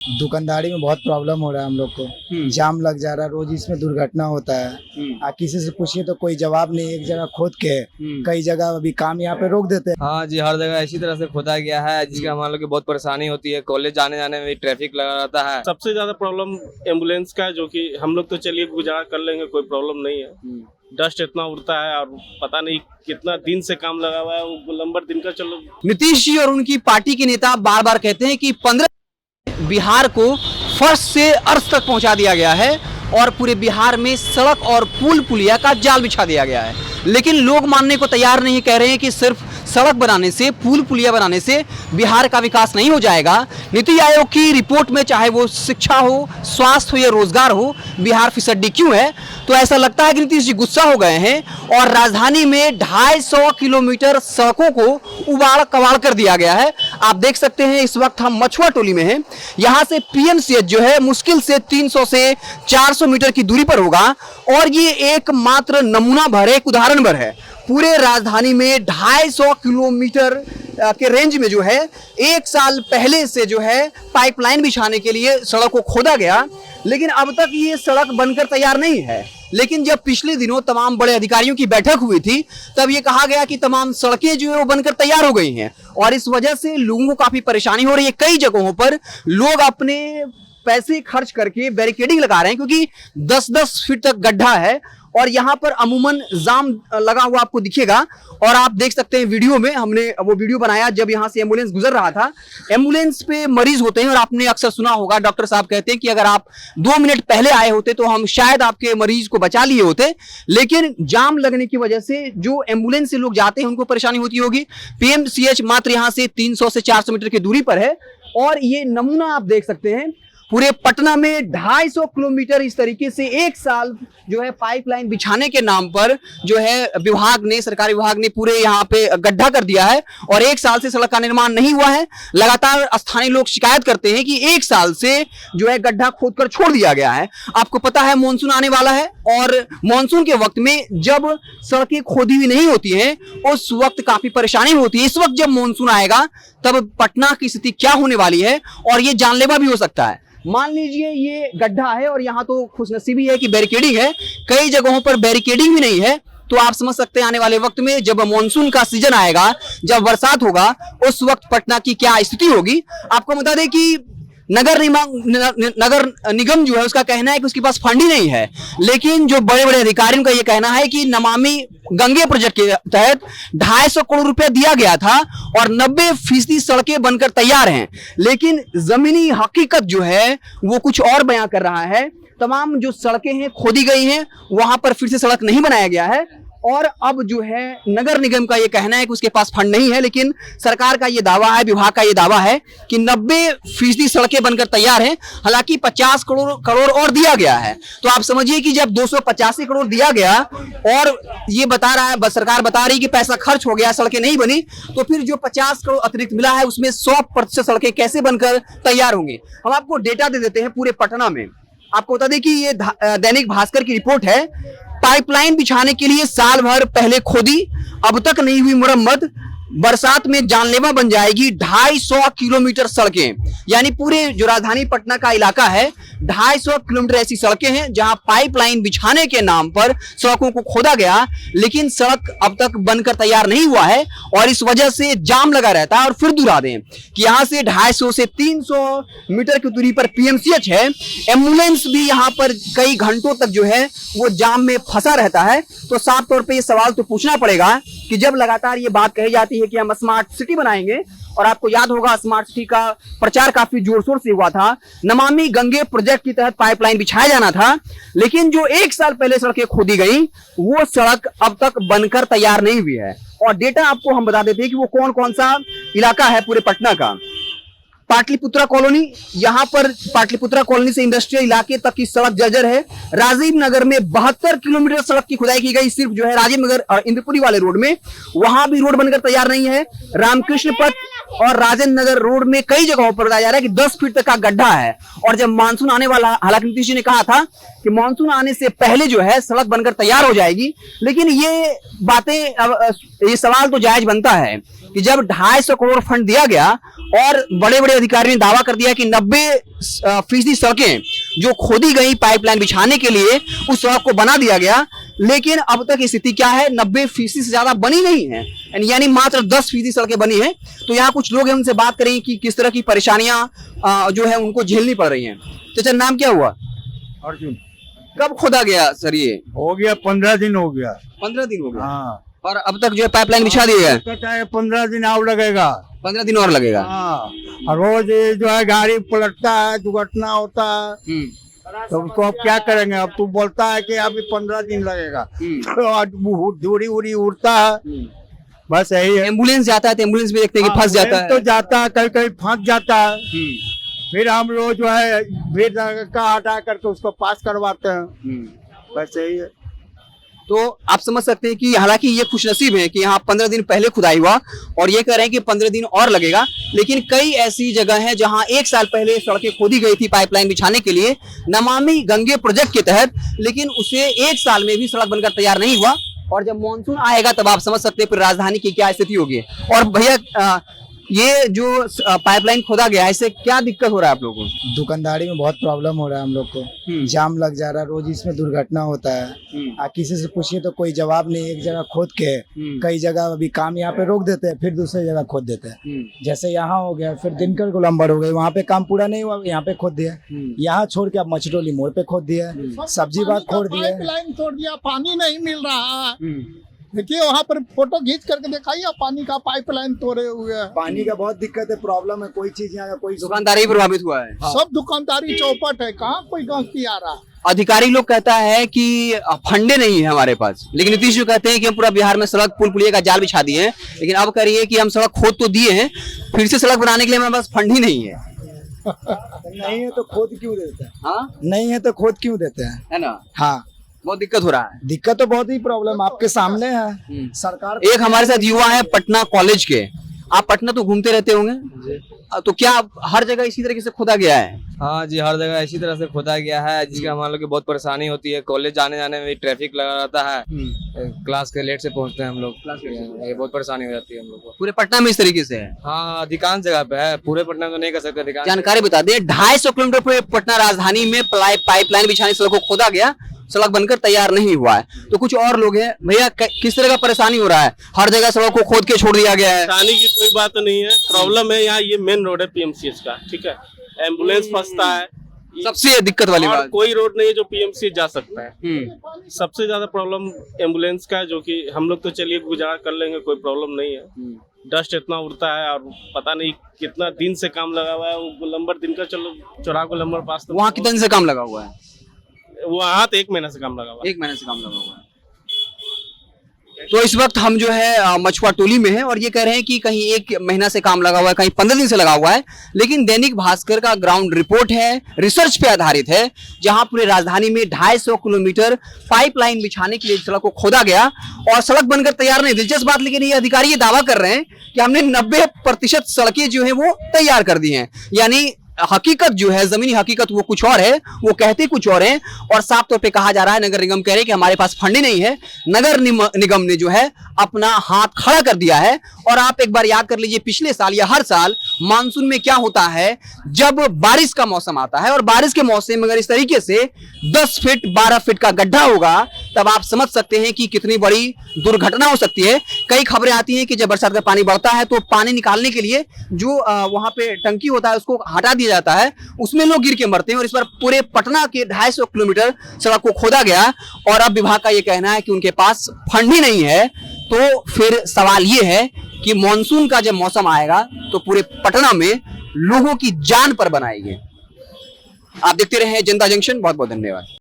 दुकानदारी में बहुत प्रॉब्लम हो रहा है हम लोग को। जाम लग जा रहा है, रोज इसमें दुर्घटना होता है। किसी से पूछिए तो कोई जवाब नहीं। एक जगह खोद के कई जगह अभी काम यहाँ पे रोक देते हैं। हाँ जी, हर जगह इसी तरह से खोदा गया है, जिसके हमारे लोग की बहुत परेशानी होती है। कॉलेज जाने जाने में भी ट्रैफिक लगा रहता है। सबसे ज्यादा प्रॉब्लम एम्बुलेंस का है, जो कि हम लोग तो चलिए गुजारा कर लेंगे, कोई प्रॉब्लम नहीं है। डस्ट इतना उड़ता है और पता नहीं कितना दिन से काम लगा हुआ है, वो गोलंबर दिन का। चलो, नीतीश जी और उनकी पार्टी के नेता बार बार कहते हैं कि 15 बिहार को फर्श से अर्श तक पहुंचा दिया गया है और पूरे बिहार में सड़क और पुल पुलिया का जाल बिछा दिया गया है, लेकिन लोग मानने को तैयार नहीं। कह रहे हैं कि सिर्फ सड़क बनाने से, पुल पुलिया बनाने से बिहार का विकास नहीं हो जाएगा। नीति आयोग की रिपोर्ट में चाहे वो शिक्षा हो, स्वास्थ्य हो या रोजगार हो, बिहार फिसड्डी क्यों है? तो ऐसा लगता है कि नीतीश जी गुस्सा हो गए हैं और राजधानी में 250 किलोमीटर सड़कों को उबाड़ कबाड़ कर दिया गया है। आप देख सकते हैं इस वक्त हम मछुआ टोली में हैं। यहाँ से पीएमसीएच जो है मुश्किल से 300 से 400 मीटर की दूरी पर होगा और ये एकमात्र नमूना भर है, एक उदाहरण भर है। पूरे राजधानी में 250 किलोमीटर के रेंज में जो है 1 साल पहले से जो है पाइपलाइन बिछाने के लिए सड़क को खोदा गया, लेकिन अब तक ये सड़क बनकर तैयार नहीं है। लेकिन जब पिछले दिनों तमाम बड़े अधिकारियों की बैठक हुई थी, तब ये कहा गया कि तमाम सड़कें जो है वो बनकर तैयार हो गई हैं और इस वजह से लोगों को काफी परेशानी हो रही है। कई जगहों पर लोग अपने पैसे खर्च करके बैरिकेडिंग लगा रहे हैं, क्योंकि 10-10 फीट तक गड्ढा है और यहाँ पर अमूमन जाम लगा हुआ आपको दिखेगा। और आप देख सकते हैं वीडियो में, हमने वो वीडियो बनाया जब यहाँ से एम्बुलेंस गुजर रहा था। एम्बुलेंस पे मरीज होते हैं और आपने अक्सर सुना होगा डॉक्टर साहब कहते हैं कि अगर आप 2 मिनट पहले आए होते तो हम शायद आपके मरीज को बचा लिए होते, लेकिन जाम लगने की वजह से जो एम्बुलेंस से लोग जाते हैं उनको परेशानी होती होगी। पीएमसीएच मात्र यहाँ से 300 से 400 मीटर की दूरी पर है और ये नमूना आप देख सकते हैं। पूरे पटना में 250 किलोमीटर इस तरीके से 1 साल जो है पाइपलाइन बिछाने के नाम पर जो है विभाग ने, सरकारी विभाग ने पूरे यहाँ पे गड्ढा कर दिया है और 1 साल से सड़क का निर्माण नहीं हुआ है। लगातार स्थानीय लोग शिकायत करते हैं कि 1 साल से जो है गड्ढा खोदकर छोड़ दिया गया है। आपको पता है मानसून आने वाला है और मानसून के वक्त में जब सड़कें खोदी हुई नहीं होती हैं उस वक्त काफी परेशानी होती है। इस वक्त जब मानसून आएगा तब पटना की स्थिति क्या होने वाली है और ये जानलेवा भी हो सकता है। मान लीजिए ये गड्ढा है और यहाँ तो खुशनसीबी है कि बैरिकेडिंग है, कई जगहों पर बैरिकेडिंग भी नहीं है, तो आप समझ सकते हैं आने वाले वक्त में जब मानसून का सीजन आएगा, जब बरसात होगा, उस वक्त पटना की क्या स्थिति होगी। आपको बता दें कि नगर निगम जो है उसका कहना है कि उसके पास फंड ही नहीं है, लेकिन जो बड़े बड़े अधिकारियों का ये कहना है कि नमामि गंगे प्रोजेक्ट के तहत 250 करोड़ रुपया दिया गया था और 90% सड़कें बनकर तैयार हैं, लेकिन जमीनी हकीकत जो है वो कुछ और बयां कर रहा है। तमाम जो सड़कें हैं खोदी गई हैं, वहां पर फिर से सड़क नहीं बनाया गया है और अब जो है नगर निगम का ये कहना है कि उसके पास फंड नहीं है, लेकिन सरकार का ये दावा है, विभाग का ये दावा है कि 90% सड़कें बनकर तैयार हैं। हालांकि 50 करोड़ और दिया गया है, तो आप समझिए कि जब 285 करोड़ दिया गया और ये बता रहा है, सरकार बता रही कि पैसा खर्च हो गया, सड़कें नहीं बनी, तो फिर जो 50 करोड़ अतिरिक्त मिला है उसमें 100% सड़कें कैसे बनकर तैयार होंगी। हम आपको डेटा दे देते हैं पूरे पटना में। आपको बता दें कि ये दैनिक भास्कर की रिपोर्ट है। पाइपलाइन बिछाने के लिए साल भर पहले खोदी, अब तक नहीं हुई मुरम्मत, बरसात में जानलेवा बन जाएगी 250 किलोमीटर सड़कें। यानी पूरे जो राजधानी पटना का इलाका है 250 किलोमीटर ऐसी सड़कें हैं जहां पाइपलाइन बिछाने के नाम पर सड़कों को खोदा गया, लेकिन सड़क अब तक बनकर तैयार नहीं हुआ है और इस वजह से जाम लगा रहता है। और फिर दूरा दें कि यहां से 250 से 300 मीटर की दूरी पर पीएमसीएच है, एम्बुलेंस भी यहां पर कई घंटों तक जो है वो जाम में फंसा रहता है। तो साफ तौर पर यह सवाल तो पूछना पड़ेगा कि जब लगातार ये बात कही जाती है कि हम स्मार्ट सिटी बनाएंगे, और आपको याद होगा स्मार्ट सिटी का प्रचार काफी जोर शोर से हुआ था, नमामि गंगे प्रोजेक्ट के तहत पाइपलाइन बिछाया जाना था, लेकिन जो 1 साल पहले सड़कें खोदी गई वो सड़क अब तक बनकर तैयार नहीं हुई है। और डेटा आपको हम बता देते हैं कि वो कौन कौन सा इलाका है पूरे पटना का। पाटलिपुत्रा कॉलोनी, यहाँ पर पाटलिपुत्रा कॉलोनी से इंडस्ट्रियल इलाके तक की सड़क जर्जर है। राजीव नगर में 72 किलोमीटर सड़क की खुदाई की गई, सिर्फ जो है राजीव नगर और इंद्रपुरी वाले रोड में, वहां भी रोड बनकर तैयार नहीं है। रामकृष्ण पथ और राजेंद्र नगर रोड में कई जगहों पर बताया जा रहा है कि 10 फीट तक का गड्ढा है और जब मानसून आने वाला, हालांकि नीतीश जी ने कहा था कि मानसून आने से पहले जो है सड़क बनकर तैयार हो जाएगी, लेकिन ये बातें, ये सवाल तो जायज बनता है कि जब 250 करोड़ फंड दिया गया और बड़े बड़े अधिकारी ने दावा कर दिया कि 90% सड़कें जो खोदी गई पाइपलाइन बिछाने के लिए उस सड़क को बना दिया गया, लेकिन अब तक स्थिति क्या है, 90% से ज्यादा बनी नहीं है, यानी मात्र 10% सड़कें बनी है। तो यहाँ कुछ लोग हैं, उनसे बात करेंगे कि किस तरह की परेशानियां जो है उनको झेलनी पड़ रही हैं। चाचा नाम क्या हुआ? अर्जुन। कब खोदा गया सर? ये हो गया 15 दिन हो गया। 15 दिन हो गया। हाँ, और अब तक जो है पाइपलाइन बिछा दी है। कहता है 15 दिन और लगेगा। 15 दिन और लगेगा। हाँ, और रोज ये जो है गाड़ी पलटता है, दुर्घटना होता है, तो उसको अब क्या करेंगे? अब तू बोलता है कि अभी 15 दिन लगेगा, तो दूरी उड़ी उड़ता है, बस यही है। एम्बुलेंस जाता है तो एम्बुलेंस भी देखते हैं कि फंस जाता है। तो जाता है, कहीं कहीं फंस जाता है, फिर हम लोग जो है भीड़ का हटा करके उसको पास करवाते हैं, बस यही है। तो आप समझ सकते हैं कि हालांकि ये खुशनसीब है कि यहाँ 15 दिन पहले खुदाई हुआ और ये कह रहे हैं कि 15 दिन और लगेगा, लेकिन कई ऐसी जगह है जहाँ 1 साल पहले सड़कें खोदी गई थी पाइपलाइन बिछाने के लिए नमामि गंगे प्रोजेक्ट के तहत, लेकिन उसे 1 साल में भी सड़क बनकर तैयार नहीं हुआ। और जब मानसून आएगा तब आप समझ सकते हैं फिर राजधानी की क्या स्थिति होगी। और भैया ये जो पाइपलाइन खोदा गया है इससे क्या दिक्कत हो रहा है आप लोगों को? दुकानदारी में बहुत प्रॉब्लम हो रहा है हम लोग को, जाम लग जा रहा है, रोज इसमें दुर्घटना होता है। किसी से पूछिए तो कोई जवाब नहीं। एक जगह खोद के कई जगह अभी काम यहाँ पे रोक देते हैं, फिर दूसरी जगह खोद देते हैं। जैसे यहाँ हो गया, फिर दिनकर गोलंबर हो गई, वहाँ पे काम पूरा नहीं हुआ, यहाँ पे खोद दिया। यहाँ छोड़ के अब मछरोली मोड़ पे खोद दिया, सब्जी बाग खोद दिया, पाइपलाइन तोड़ दिया, पानी नहीं मिल रहा है। देखिए वहाँ पर फोटो खींच करके दिखाइए, पानी का पाइपलाइन तोड़े हुए है। पानी का बहुत दिक्कत है, प्रॉब्लम है। कोई चीज यहाँ का कोई दुकानदारी प्रभावित हुआ है। सब दुकानदारी चौपट है, कहाँ कोई गांधी आ रहा है। अधिकारी लोग कहता है कि फंडे नहीं है हमारे पास, लेकिन नीतीश जी कहते हैं कि हम पूरा बिहार में सड़क पुल पुलिया का जाल बिछा दिए हैं, लेकिन अब कह रही है कि हम सड़क खोद तो दिए हैं, फिर से सड़क बनाने के लिए हमारे पास फंड ही नहीं है। नहीं है तो खोद क्यों देते हैं? हाँ, नहीं है तो खोद क्यों देते हैं, है ना? हाँ, बहुत दिक्कत हो रहा है। दिक्कत तो बहुत ही प्रॉब्लम आपके सामने है। सरकार एक हमारे साथ युवा है पटना कॉलेज के, आप पटना तो घूमते रहते होंगे, तो क्या हर जगह इसी तरीके से खोदा गया है? हाँ जी, हर जगह इसी तरह से खोदा गया है, जिसके हमारे लोग की बहुत परेशानी होती है। कॉलेज जाने जाने में भी ट्रैफिक लगा रहता है, क्लास के लेट से पहुंचते हैं हम लोग, ये बहुत परेशानी हो जाती है हम लोग को। पूरे पटना में इस तरीके से है? हाँ, अधिकांश जगह पे है, पूरे पटना में तो नहीं कर सकते। अधिकांश जानकारी बता दें, 250 किलोमीटर पे पटना राजधानी में पाइपलाइन बिछाने सड़क को खोदा गया, सड़क बनकर तैयार नहीं हुआ है। तो कुछ और लोग हैं, भैया किस तरह का परेशानी हो रहा है? हर जगह सड़क को खोद के छोड़ दिया गया है। परेशानी की कोई बात नहीं है, प्रॉब्लम है यहाँ ये मेन रोड है पीएमसीएच का, ठीक है, एम्बुलेंस फंसता है, सबसे दिक्कत वाली और बात। कोई रोड नहीं है जो पीएमसीएच जा सकता है। सबसे ज्यादा प्रॉब्लम एम्बुलेंस का है, जो कि हम लोग तो चलिए गुजारा कर लेंगे, कोई प्रॉब्लम नहीं है। डस्ट इतना उड़ता है और पता नहीं कितना दिन से काम लगा हुआ है। वो गोलंबर दिन का चलो चौराहा गोलंबर पास, तो वहाँ कितने दिन से काम लगा हुआ है? वहाँ तो 1 महीना से काम लगा हुआ है। 1 महीने से काम लगा हुआ है। तो इस वक्त हम जो है मछुआ टोली में हैं और ये कह रहे हैं कि कहीं 1 महीना से काम लगा हुआ है, कहीं 15 दिन से लगा हुआ है, लेकिन दैनिक भास्कर का ग्राउंड रिपोर्ट है, रिसर्च पे आधारित है, जहां पूरे राजधानी में 250 किलोमीटर पाइपलाइन बिछाने के लिए सड़क को खोदा गया और सड़क बनकर तैयार नहीं। दिलचस्प बात, लेकिन ये अधिकारी ये दावा कर रहे हैं कि हमने 90% सड़कें जो है वो तैयार कर दी हैं, यानी हकीकत जो है, जमीनी हकीकत वो कुछ और है, वो कहते कुछ और हैं। और साफ तौर पे कहा जा रहा है, नगर निगम कह रहे हैं कि हमारे पास फंड नहीं है। नगर निगम ने जो है अपना हाथ खड़ा कर दिया है। और आप एक बार याद कर लीजिए, पिछले साल या हर साल मानसून में क्या होता है, जब बारिश का मौसम आता है और बारिश के मौसम में अगर इस तरीके से 10 फीट 12 फीट का गड्ढा होगा, तब आप समझ सकते हैं कि कितनी बड़ी दुर्घटना हो सकती है। कई खबरें आती हैं कि जब बरसात का पानी बढ़ता है तो पानी निकालने के लिए जो वहां पे टंकी होता है उसको हटा दिया जाता है, उसमें लोग गिर के मरते हैं। और इस बार पूरे पटना के 250 किलोमीटर सड़क को खोदा गया और अब विभाग का ये कहना है कि उनके पास फंड ही नहीं है। तो फिर सवाल ये है कि मॉनसून का जब मौसम आएगा तो पूरे पटना में लोगों की जान पर बनाएंगे। आप देखते रहे जनता जंक्शन। बहुत बहुत धन्यवाद।